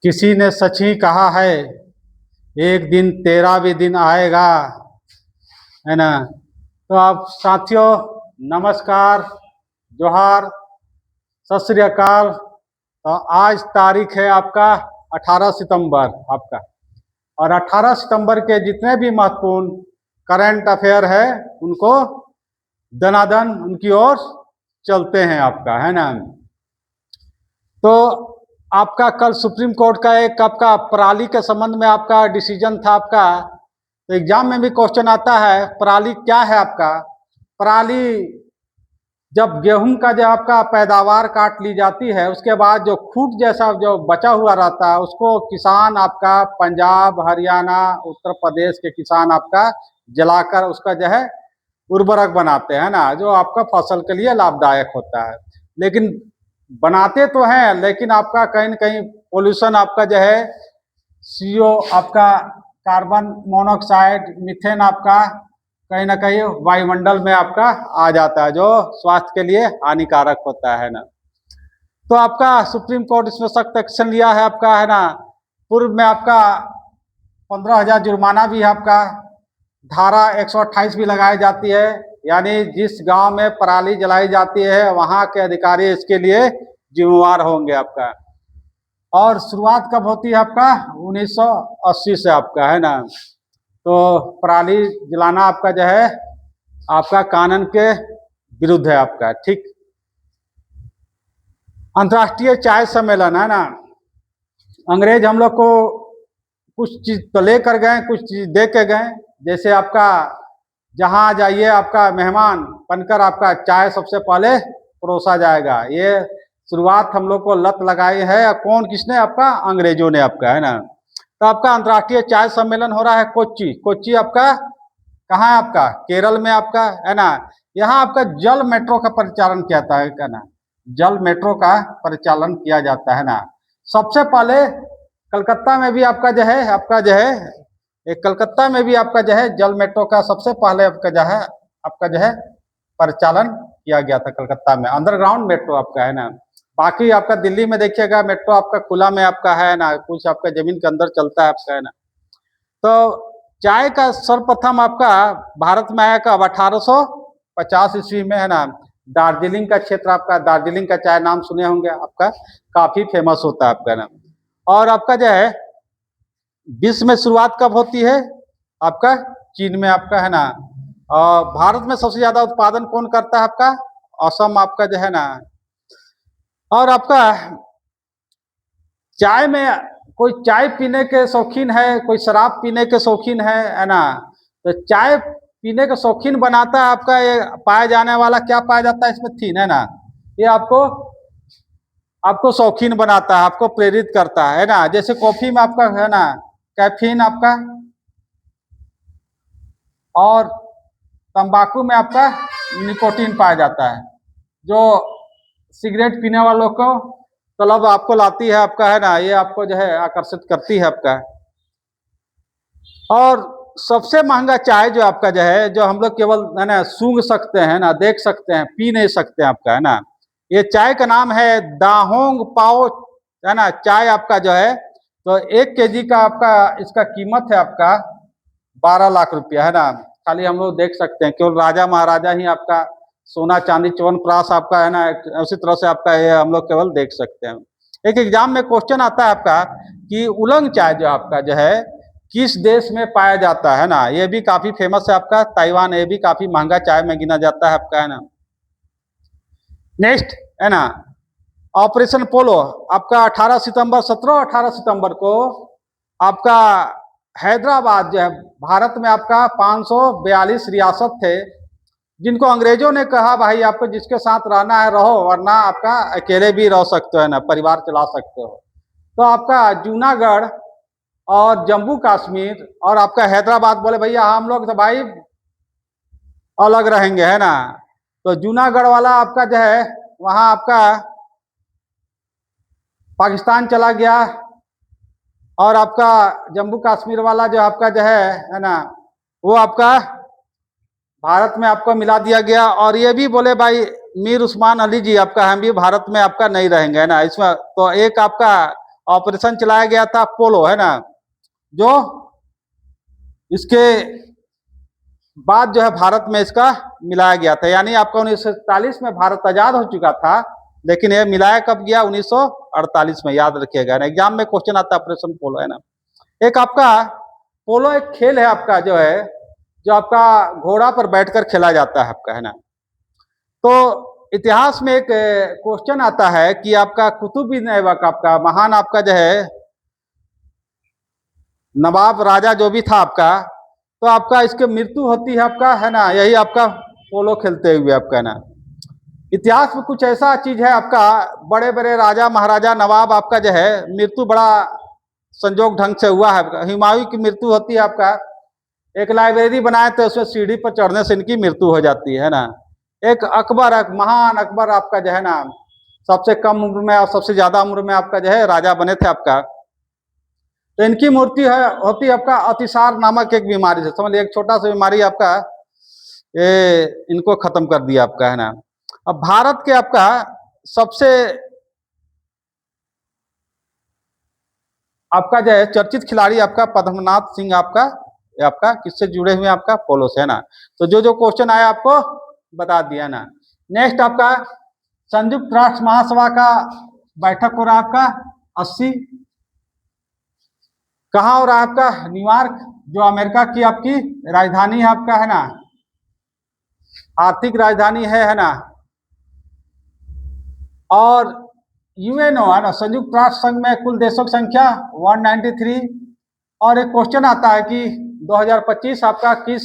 किसी ने सच ही कहा है, एक दिन तेरा भी दिन आएगा, है ना। तो आप साथियों, नमस्कार, जोहार, सत श्री अकाल। तो आज तारीख है आपका 18 सितंबर आपका, और 18 सितंबर के जितने भी महत्वपूर्ण करंट अफेयर है उनको दनादन उनकी ओर चलते हैं आपका, है ना। तो आपका कल सुप्रीम कोर्ट का एक आपका पराली के संबंध में आपका डिसीजन था आपका। तो एग्जाम में भी क्वेश्चन आता है, पराली क्या है आपका। पराली जब गेहूं का जो आपका पैदावार काट ली जाती है, उसके बाद जो खूट जैसा जो बचा हुआ रहता है उसको किसान आपका पंजाब, हरियाणा, उत्तर प्रदेश के किसान आपका जलाकर उसका जो है उर्वरक बनाते हैं ना, जो आपका फसल के लिए लाभदायक होता है। लेकिन बनाते तो हैं, लेकिन आपका कहीं न कहीं पोल्यूशन आपका जो है CO आपका कार्बन मोनोऑक्साइड, मीथेन आपका कहीं ना कहीं वायुमंडल में आपका आ जाता है, जो स्वास्थ्य के लिए हानिकारक होता है ना। तो आपका सुप्रीम कोर्ट इसमें सख्त एक्शन लिया है आपका, है ना। पूर्व में आपका 15,000 जुर्माना भी है आपका, धारा 128 भी लगाई जाती है, यानी जिस गांव में पराली जलाई जाती है वहां के अधिकारी इसके लिए जिम्मेवार होंगे आपका। और शुरुआत कब होती है आपका 1980 से आपका, है ना। तो पराली जलाना आपका जो है आपका कानून के विरुद्ध है आपका, ठीक। अंतर्राष्ट्रीय चाय सम्मेलन, है ना। अंग्रेज हम लोग को कुछ चीज तो लेकर गए, कुछ चीज दे के गए। जैसे आपका जहाँ जाइए आपका मेहमान बनकर आपका चाय सबसे पहले परोसा जाएगा। ये शुरुआत हम लोग को लत लगाई है, कौन किसने, आपका अंग्रेजों ने आपका, है ना। तो आपका अंतर्राष्ट्रीय चाय सम्मेलन हो रहा है कोच्चि। कोच्चि आपका कहाँ है आपका, केरल में आपका, है ना। यहाँ आपका जल मेट्रो का परिचालन किया जाता है ना, जल मेट्रो का परिचालन किया जाता है ना। सबसे पहले कलकत्ता में भी आपका जो है एक कलकत्ता में भी आपका जो है जल मेट्रो का सबसे पहले आपका जो है परिचालन किया गया था कलकत्ता में, अंडरग्राउंड मेट्रो आपका, है ना। बाकी आपका दिल्ली में देखिएगा मेट्रो आपका खुला में आपका, है ना, कुछ आपका जमीन के अंदर चलता है आपका, है ना। तो चाय का सर्वप्रथम आपका भारत में आया कब, 1850 ईस्वी में, है ना। दार्जिलिंग का क्षेत्र आपका, दार्जिलिंग का चाय नाम सुने होंगे आपका, काफी फेमस होता है आपका ना। और आपका जो है विश्व में शुरुआत कब होती है आपका, चीन में आपका, है ना। और भारत में सबसे ज्यादा उत्पादन कौन करता है आपका, असम आपका जो है ना। और आपका चाय में कोई चाय पीने के शौकीन है, कोई शराब पीने के शौकीन है ना। तो चाय पीने के शौकीन बनाता है आपका ये पाया जाने वाला क्या पाया जाता है इसमें, थीन, है ना। ये आपको आपको शौकीन बनाता है, आपको प्रेरित करता है ना। जैसे कॉफी में आपका है ना कैफीन आपका, और तंबाकू में आपका निकोटीन पाया जाता है, जो सिगरेट पीने वालों को तलब आपको लाती है आपका, है ना। ये आपको जो है आकर्षित करती है आपका। और सबसे महंगा चाय जो आपका जो है, जो हम लोग केवल है ना सूंघ सकते हैं ना, देख सकते हैं, पी नहीं सकते आपका, है ना। ये चाय का नाम है दाहोंग पाओ, है ना। चाय आपका जो है तो 1 kg का आपका इसका कीमत है आपका 12 लाख रुपया, है ना। खाली हम लोग देख सकते हैं, केवल राजा महाराजा ही आपका सोना चांदी च्यवनप्राश आपका, है ना, उसी तरह से आपका ये हम लोग केवल देख सकते हैं। एक एग्जाम में क्वेश्चन आता है आपका कि उलंग चाय जो आपका जो है किस देश में पाया जाता है ना। ये भी काफी फेमस है आपका, ताइवान। ये भी काफी महंगा चाय में गिना जाता है आपका, है ना। नेक्स्ट, है ना, ऑपरेशन पोलो आपका 18 सितंबर को आपका हैदराबाद जो है, भारत में आपका 542 रियासत थे, जिनको अंग्रेजों ने कहा भाई आपको जिसके साथ रहना है रहो, वरना आपका अकेले भी रह सकते हो, है ना, परिवार चला सकते हो। तो आपका जूनागढ़ और जम्मू कश्मीर और आपका हैदराबाद बोले भैया हम लोग तो भाई अलग रहेंगे, है ना। तो जूनागढ़ वाला आपका जो है वहां आपका पाकिस्तान चला गया, और आपका जम्मू कश्मीर वाला जो आपका जो है ना, वो आपका भारत में आपको मिला दिया गया। और ये भी बोले भाई मीर उस्मान अली जी आपका, हम भी भारत में आपका नहीं रहेंगे, है ना। इसमें तो एक आपका ऑपरेशन चलाया गया था पोलो, है ना, जो इसके बाद जो है भारत में इसका मिलाया गया था। यानी आपका 1947 में भारत आजाद हो चुका था, लेकिन ये मिलाया कब गया? 1948 में, याद रखिएगा ना, एग्जाम में क्वेश्चन आता है ऑपरेशन पोलो, है ना। एक आपका पोलो एक खेल है आपका, जो है जो आपका घोड़ा पर बैठकर खेला जाता है आपका, है ना। तो इतिहास में एक क्वेश्चन आता है कि आपका कुतुबुद्दीन ऐबक, आपका महान आपका जो है नवाब राजा जो भी था आपका, तो आपका इसकी मृत्यु होती है आपका, है ना, यही आपका पोलो खेलते हुए आपका, है ना। इतिहास में कुछ ऐसा चीज है आपका, बड़े बड़े राजा महाराजा नवाब आपका जो है मृत्यु बड़ा संजोग ढंग से हुआ है। हुमायूं की मृत्यु होती है आपका, एक लाइब्रेरी बनाए थे, उसमें सीढ़ी पर चढ़ने से इनकी मृत्यु हो जाती है ना। एक अकबर, एक महान अकबर आपका जो है ना, सबसे कम उम्र में और सबसे ज्यादा उम्र में आपका जो है राजा बने थे आपका, तो इनकी मूर्ति है होती है आपका अतिसार नामक एक बीमारी से। समझ लीजिए एक छोटा सा बीमारी आपका ये इनको खत्म कर दिया आपका, है ना। अब भारत के आपका सबसे आपका जो है चर्चित खिलाड़ी आपका पद्मनाथ सिंह आपका, ये आपका किससे जुड़े हुए आपका? पोलो से, है ना। तो जो जो क्वेश्चन आया आपको बता दिया ना। नेक्स्ट आपका संयुक्त राष्ट्र महासभा का बैठक हो रहा है आपका 80, कहाँ हो रहा है आपका? न्यूयॉर्क, जो अमेरिका की आपकी राजधानी है आपका, है ना, आर्थिक राजधानी है ना। और यूएनओ, है ना, संयुक्त राष्ट्र संघ में कुल देशों की संख्या 193। और एक क्वेश्चन आता है कि 2025 आपका किस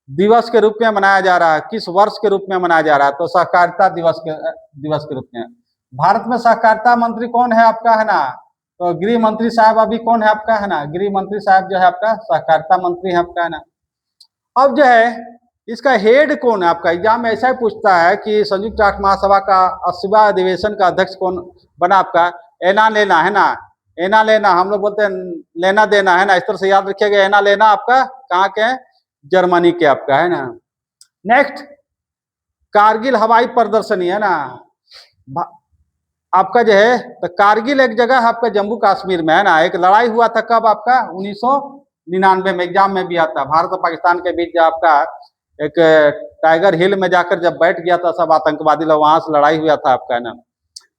दिवस के रूप में मनाया जा रहा है, किस वर्ष के रूप में मनाया जा रहा है? तो सहकारिता दिवस के रूप में। भारत में सहकारिता मंत्री कौन है आपका, है ना? तो गृह मंत्री साहब अभी कौन है आपका, है ना, गृह मंत्री साहब जो है आपका सहकारिता मंत्री है आपका, है ना। अब जो है इसका हेड कौन है आपका? एग्जाम में ऐसा ही पूछता है कि संयुक्त राष्ट्र महासभा का 80वां अधिवेशन का अध्यक्ष कौन बना आपका? एना लेना, है ना, एना लेना, हम लोग बोलते हैं लेना देना, है ना, इस तरह से याद रखिएगा। एना लेना आपका कहाँ के हैं? जर्मनी के आपका, है ना। नेक्स्ट कारगिल हवाई प्रदर्शनी, है ना, आपका जो है तो कारगिल एक जगह है आपका जम्मू कश्मीर में, है ना। एक लड़ाई हुआ था कब आपका? 1999 में, एग्जाम में भी आता। भारत और पाकिस्तान के बीच जो आपका एक टाइगर हिल में जाकर जब बैठ गया था सब आतंकवादी लोग, वहां से लड़ाई हुआ था आपका, है ना।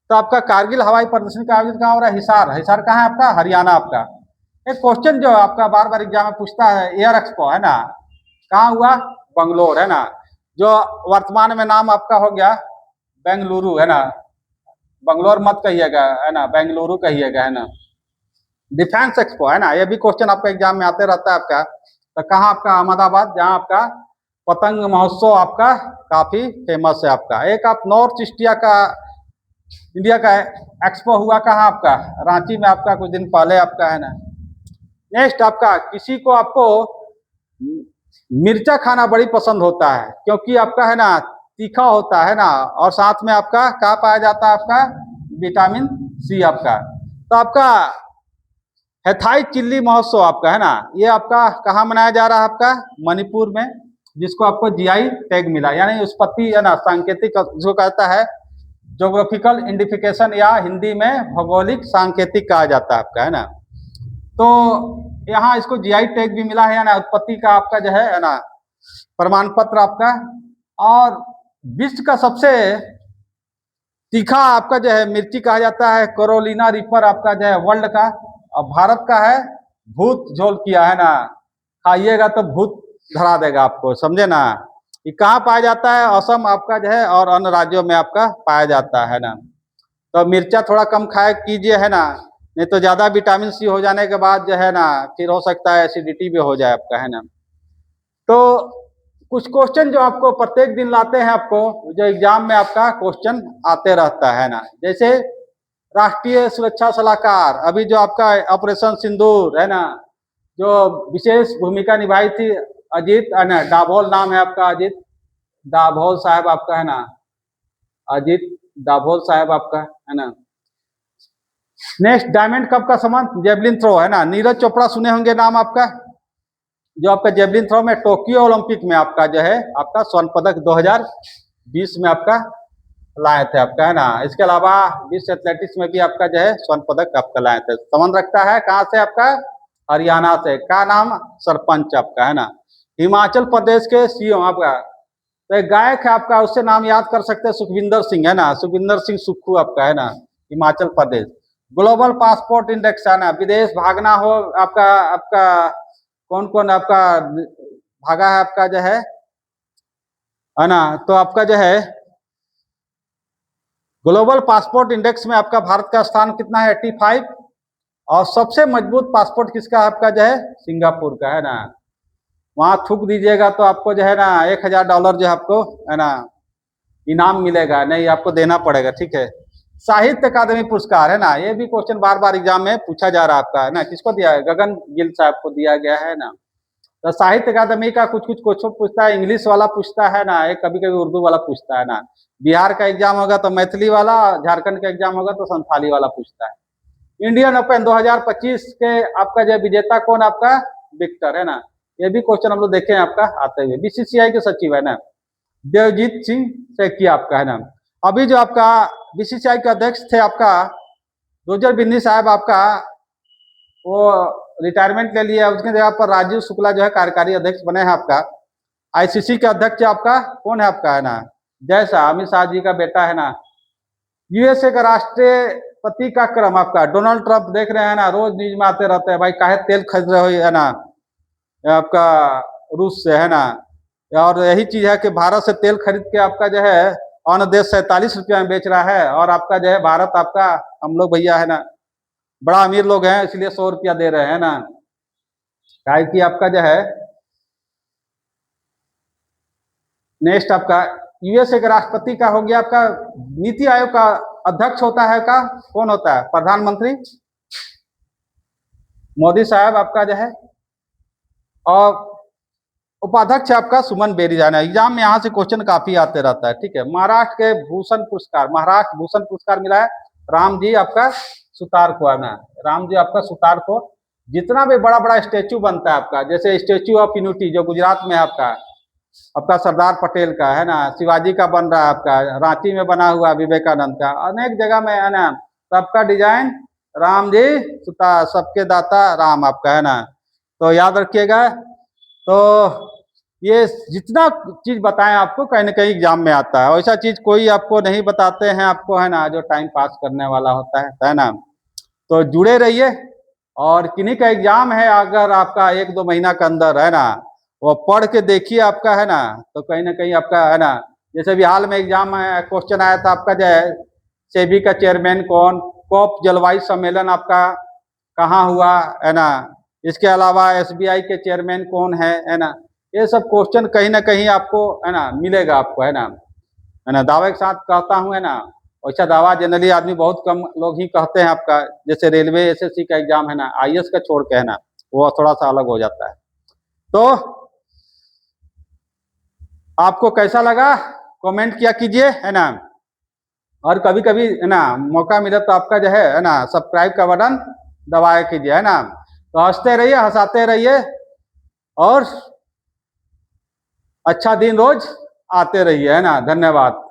तो आपका कारगिल हवाई प्रदर्शनी का आयोजन कहाँ हो रहा है? हिसार। हिसार कहाँ है आपका? हरियाणा आपका। एक क्वेश्चन जो आपका बार बार एग्जाम में पूछता है, एयर एक्सपो, है ना, कहाँ हुआ? बंगलोर, है ना, जो वर्तमान में नाम आपका हो गया बेंगलुरु, है ना। बंगलोर मत कहिएगा, है ना, बेंगलुरु कहिएगा, है ना। डिफेंस एक्सपो, है ना, ये भी क्वेश्चन आपका एग्जाम में आते रहता है आपका। तो कहाँ आपका? अहमदाबाद, जहाँ आपका पतंग महोत्सव आपका काफी फेमस है आपका। एक आप नॉर्थ ईस्टिया का इंडिया का एक्सपो हुआ कहाँ आपका? रांची में आपका कुछ दिन पहले आपका, है ना। नेक्स्ट आपका किसी को आपको मिर्चा खाना बड़ी पसंद होता है, क्योंकि आपका है ना तीखा होता है ना, और साथ में आपका क्या पाया जाता है? आपका विटामिन सी आपका। तो आपका हैथाई चिल्ली महोत्सव आपका, है ना, ये आपका कहाँ मनाया जा रहा है? आपका मणिपुर में, जिसको आपको जीआई टैग मिला, यानी उत्पत्ति, है ना, सांकेतिक जो कहता है ज्योग्राफिकल आइडेंटिफिकेशन, या हिंदी में भौगोलिक सांकेतिक कहा जाता है आपका, है ना। तो यहाँ इसको जीआई टैग भी मिला है ना, उत्पत्ति का आपका जो है ना प्रमाण पत्र आपका। और विश्व का सबसे तीखा आपका जो है मिर्ची कहा जाता है कैरोलिना रीपर आपका जो है वर्ल्ड का। और भारत का है भूत झोल किया, है ना, खाइएगा तो भूत धरा देगा आपको, समझे ना। ये कहाँ पाया जाता है? असम आपका जो है और अन्य राज्यों में आपका पाया जाता है ना। तो मिर्चा थोड़ा कम खाया कीजिए, है ना, नहीं तो ज्यादा विटामिन सी हो जाने के बाद जो है ना फिर हो सकता है एसिडिटी भी हो जाए आपका, है ना। तो कुछ क्वेश्चन जो आपको प्रत्येक दिन लाते हैं आपको, जो एग्जाम में आपका क्वेश्चन आते रहता है ना। जैसे राष्ट्रीय सुरक्षा सलाहकार, अभी जो आपका ऑपरेशन सिंदूर, है ना, जो विशेष भूमिका निभाई थी अजीत, है ना, डाभोल नाम है आपका, अजीत डाभोल साहब आपका, है ना, अजीत डाभोल साहब आपका, है ना। नेक्स्ट डायमंड कप का समान जेवलिन थ्रो, है ना, नीरज चोपड़ा सुने होंगे नाम आपका, जो आपका जेवलिन थ्रो में टोक्यो ओलंपिक में आपका जो है आपका स्वर्ण पदक 2020 में आपका लाए थे आपका, है ना। इसके अलावा विश्व एथलेटिक्स में भी आपका जो है स्वर्ण पदक आपका लाए थे। संबंध रखता है कहाँ से आपका, हरियाणा से। क्या नाम, सरपंच आपका, है ना। हिमाचल प्रदेश के सीएम आपका, तो एक गायक है आपका, उससे नाम याद कर सकते हैं, सुखविंदर सिंह, है ना, सुखविंदर सिंह सुक्खू आपका, है ना, Himachal Pradesh. Global passport index, है ना, विदेश भागना हो आपका, आपका कौन कौन आपका भागा है आपका जो है ना। तो आपका जो है ग्लोबल पासपोर्ट इंडेक्स में आपका भारत का स्थान कितना है, 85। और सबसे मजबूत पासपोर्ट किसका आपका जो है, सिंगापुर का, है ना। वहां थूक दीजिएगा तो आपको जो है ना $1000 जो है आपको, है ना, इनाम मिलेगा, नहीं आपको देना पड़ेगा, ठीक है। साहित्य अकादमी पुरस्कार, है ना, ये भी क्वेश्चन बार बार एग्जाम में पूछा जा रहा है आपका, है ना, किसको दिया है, गगन गिल साहब को दिया गया है ना। तो साहित्य अकादमी का कुछ कुछ क्वेश्चन पूछता है, इंग्लिश वाला पूछता है ना, एक कभी कभी उर्दू वाला पूछता है ना। बिहार का एग्जाम होगा तो मैथिली वाला, झारखंड का एग्जाम होगा तो संथाली वाला पूछता है। इंडियन ओपन 2025 के आपका जो विजेता कौन आपका, विक्टर, है ना। ये भी क्वेश्चन हम लोग देखे हैं आपका आते हुए। बीसीसीआई के सचिव, है ना, देवजीत सिंह सैकिया आपका, है ना। अभी जो आपका बीसीसीआई के अध्यक्ष थे आपका रोजर बिन्नी साहब आपका, वो रिटायरमेंट ले लिया, उसके जगह पर राजीव शुक्ला जो है कार्यकारी अध्यक्ष बने हैं आपका। आईसीसी के अध्यक्ष आपका कौन है आपका, है ना, जय शाह, अमित शाह जी का बेटा, है ना। यूएसए का राष्ट्रपति का क्रम आपका, डोनाल्ड ट्रंप देख रहे हैं ना, रोज न्यूज में आते रहते हैं, भाई काहे तेल खरीद रहे हो, है ना, आपका रूस से, है ना। और यही चीज है कि भारत से तेल खरीद के आपका जो है अन्य देश 47 रुपया में बेच रहा है, और आपका जो है भारत आपका, हम लोग भैया, है ना, बड़ा अमीर लोग हैं, इसलिए 100 रुपया दे रहे हैं ना। काय की आपका जो है नेक्स्ट आपका यूएसए के राष्ट्रपति का हो गया आपका, नीति आयोग का अध्यक्ष होता है का, कौन होता है, प्रधानमंत्री मोदी साहब आपका जो है। और उपाध्यक्ष आपका सुमन बेरी, जाना एग्जाम में यहाँ से क्वेश्चन काफी आते रहता है, ठीक है। महाराष्ट्र के भूषण पुरस्कार, महाराष्ट्र भूषण पुरस्कार मिला है राम जी आपका सुतार को, है ना, राम जी आपका सुतार को। जितना भी बड़ा बड़ा स्टेचू बनता है आपका, जैसे स्टेचू ऑफ यूनिटी जो गुजरात में है आपका, आपका सरदार पटेल का, है ना, शिवाजी का बन रहा है आपका, रांची में बना हुआ विवेकानंद का, अनेक जगह में, है ना, सबका डिजाइन राम जी सुतार, सबके दाता राम आपका, है ना। तो याद रखिएगा। तो ये जितना चीज बताएं आपको कहीं ना कहीं एग्जाम में आता है, वैसा चीज कोई आपको नहीं बताते हैं आपको, है ना, जो टाइम पास करने वाला होता है ना। तो जुड़े रहिए, और किन्हीं का एग्जाम है अगर आपका 1-2 महीना के अंदर, है ना, वो पढ़ के देखिए आपका, है ना, तो कहीं ना कहीं आपका, है ना, जैसे भी हाल में एग्जाम है, क्वेश्चन आया था आपका जो है सेबी का चेयरमैन कौन, कॉप जलवायु सम्मेलन आपका कहाँ हुआ, है ना। इसके अलावा एसबीआई के चेयरमैन कौन है ना। ये सब क्वेश्चन कहीं ना कहीं आपको, है ना, मिलेगा आपको, है ना, दावे के साथ कहता हूँ, है ना। वैसा दावा जनरली आदमी बहुत कम लोग ही कहते हैं आपका, जैसे रेलवे एसएससी का एग्जाम, है ना, आईएएस का छोड़ के, है ना, वो थोड़ा सा अलग हो जाता है। तो आपको कैसा लगा कमेंट किया कीजिए, है ना। और कभी कभी, है ना, मौका मिले तो आपका जो है ना, सब्सक्राइब का बटन दबाया कीजिए, है ना। तो हंसते रहिए, हंसाते रहिए, और अच्छा दिन रोज आते रहिए, है ना। धन्यवाद।